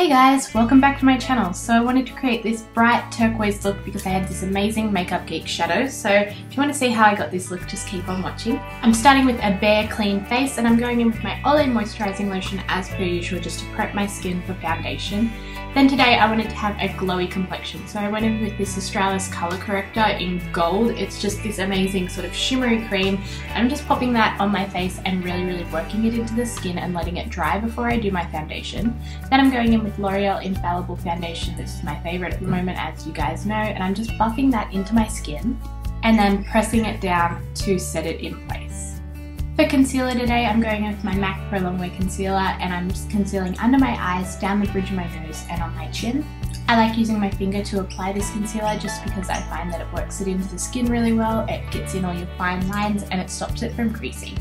Hey guys, welcome back to my channel. So I wanted to create this bright turquoise look because I had this amazing Makeup Geek shadow. So if you want to see how I got this look, just keep on watching. I'm starting with a bare clean face and I'm going in with my Olay moisturizing lotion as per usual just to prep my skin for foundation. Then today I wanted to have a glowy complexion, so I went in with this Australis Colour Corrector in gold. It's just this amazing sort of shimmery cream. I'm just popping that on my face and really working it into the skin and letting it dry before I do my foundation. Then I'm going in with L'Oreal Infallible Foundation. This is my favourite at the moment, as you guys know, and I'm just buffing that into my skin and then pressing it down to set it in place. For concealer today, I'm going in with my MAC Pro Longwear Concealer and I'm just concealing under my eyes, down the bridge of my nose and on my chin. I like using my finger to apply this concealer just because I find that it works it into the skin really well, it gets in all your fine lines and it stops it from creasing.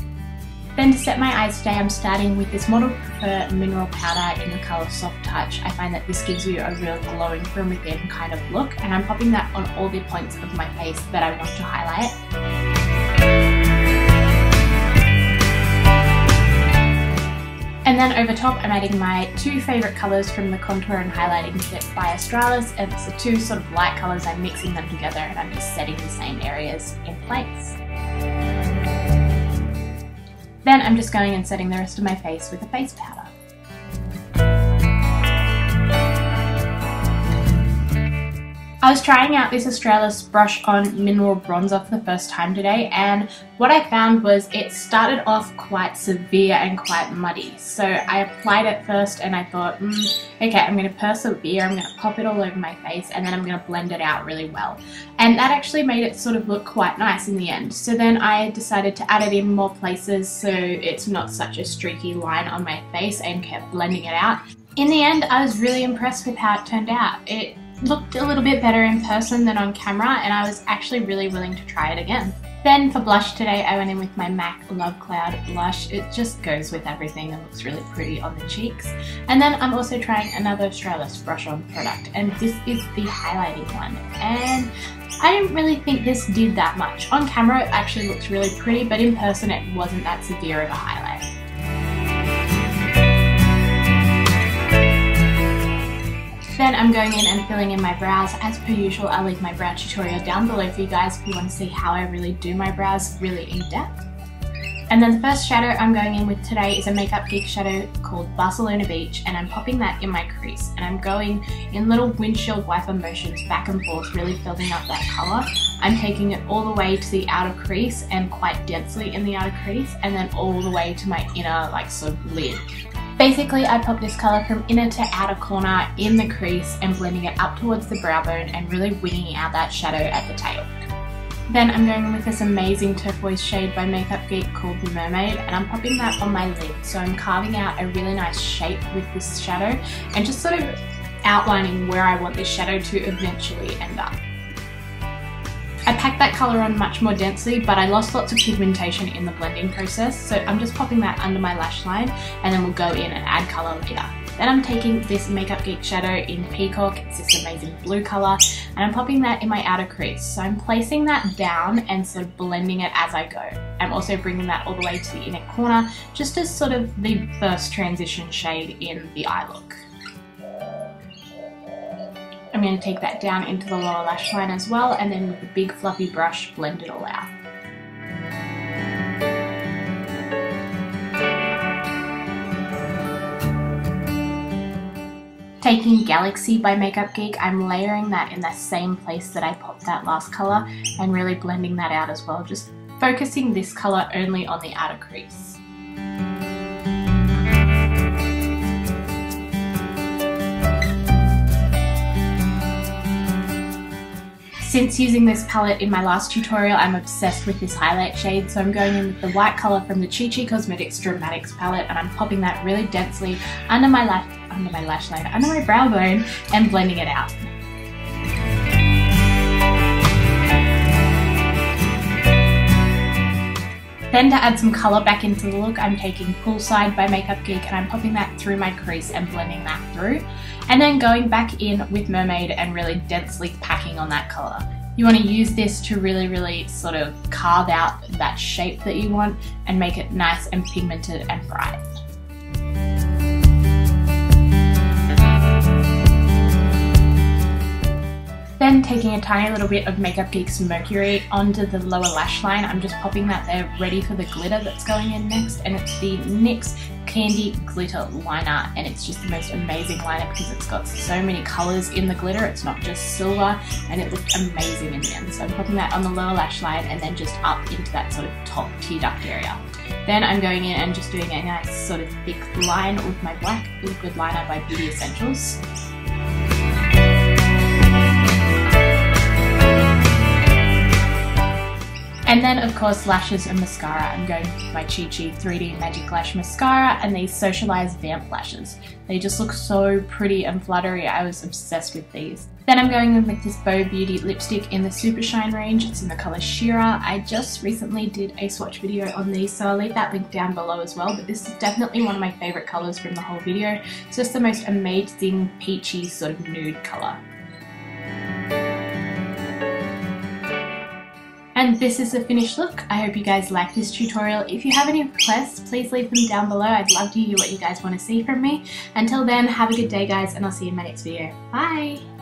Then to set my eyes today, I'm starting with this Model Prefer Mineral Powder in the colour Soft Touch. I find that this gives you a real glowing from within kind of look, and I'm popping that on all the points of my face that I want to highlight. And then over top, I'm adding my two favourite colours from the Contour and Highlighting Set by Australis, and it's the two sort of light colours. I'm mixing them together and I'm just setting the same areas in place. Then I'm just going and setting the rest of my face with a face powder. I was trying out this Australis Brush On Mineral Bronzer for the first time today, and what I found was it started off quite severe and quite muddy. So I applied it first and I thought, okay, I'm going to persevere, I'm going to pop it all over my face and then I'm going to blend it out really well. And that actually made it sort of look quite nice in the end. So then I decided to add it in more places so it's not such a streaky line on my face, and kept blending it out. In the end, I was really impressed with how it turned out. It looked a little bit better in person than on camera, and I was actually really willing to try it again. Then for blush today, I went in with my MAC Love Cloud blush. It just goes with everything and looks really pretty on the cheeks. And then I'm also trying another Australis Brush On product, and this is the highlighting one. And I didn't really think this did that much. On camera it actually looks really pretty, but in person it wasn't that severe of a highlight. Then I'm going in and filling in my brows. As per usual, I'll leave my brow tutorial down below for you guys if you want to see how I really do my brows really in depth. And then the first shadow I'm going in with today is a Makeup Geek shadow called Barcelona Beach, and I'm popping that in my crease. And I'm going in little windshield wiper motions back and forth, really building up that colour. I'm taking it all the way to the outer crease and quite densely in the outer crease, and then all the way to my inner sort of lid. Basically, I pop this colour from inner to outer corner in the crease and blending it up towards the brow bone and really winging out that shadow at the tail. Then I'm going in with this amazing turquoise shade by Makeup Geek called The Mermaid, and I'm popping that on my lid. So I'm carving out a really nice shape with this shadow and just sort of outlining where I want this shadow to eventually end up. I packed that colour on much more densely, but I lost lots of pigmentation in the blending process, so I'm just popping that under my lash line and then we'll go in and add colour later. Then I'm taking this Makeup Geek shadow in Peacock, it's this amazing blue colour, and I'm popping that in my outer crease. So I'm placing that down and sort of blending it as I go. I'm also bringing that all the way to the inner corner, just as sort of the first transition shade in the eye look. I'm going to take that down into the lower lash line as well, and then with a big fluffy brush blend it all out. Taking Galaxy by Makeup Geek, I'm layering that in the same place that I popped that last colour and really blending that out as well, just focusing this colour only on the outer crease. Since using this palette in my last tutorial, I'm obsessed with this highlight shade, so I'm going in with the white colour from the Chi Chi Cosmetics Dramatics palette, and I'm popping that really densely under my lash line, under my brow bone, and blending it out. Then to add some colour back into the look, I'm taking Poolside by Makeup Geek and I'm popping that through my crease and blending that through. And then going back in with Mermaid and really densely packing on that colour. You want to use this to really sort of carve out that shape that you want and make it nice and pigmented and bright. Then taking a tiny little bit of Makeup Geek's Mercury onto the lower lash line, I'm just popping that there ready for the glitter that's going in next, and it's the NYX Candy Glitter Liner, and it's just the most amazing liner because it's got so many colours in the glitter. It's not just silver, and it looked amazing in the end. So I'm popping that on the lower lash line and then just up into that sort of top tear duct area. Then I'm going in and just doing a nice sort of thick line with my black liquid liner by Beauty Essentials. And then of course lashes and mascara. I'm going with my Chi Chi 3D Magic Lash Mascara and these Socialized Vamp Lashes. They just look so pretty and fluttery. I was obsessed with these. Then I'm going in with this Bow Beauty lipstick in the Super Shine range. It's in the colour Shira. I just recently did a swatch video on these, so I'll leave that link down below as well. But this is definitely one of my favourite colours from the whole video. It's just the most amazing peachy sort of nude colour. And this is the finished look. I hope you guys like this tutorial. If you have any requests, please leave them down below. I'd love to hear what you guys want to see from me. Until then, have a good day guys, and I'll see you in my next video. Bye!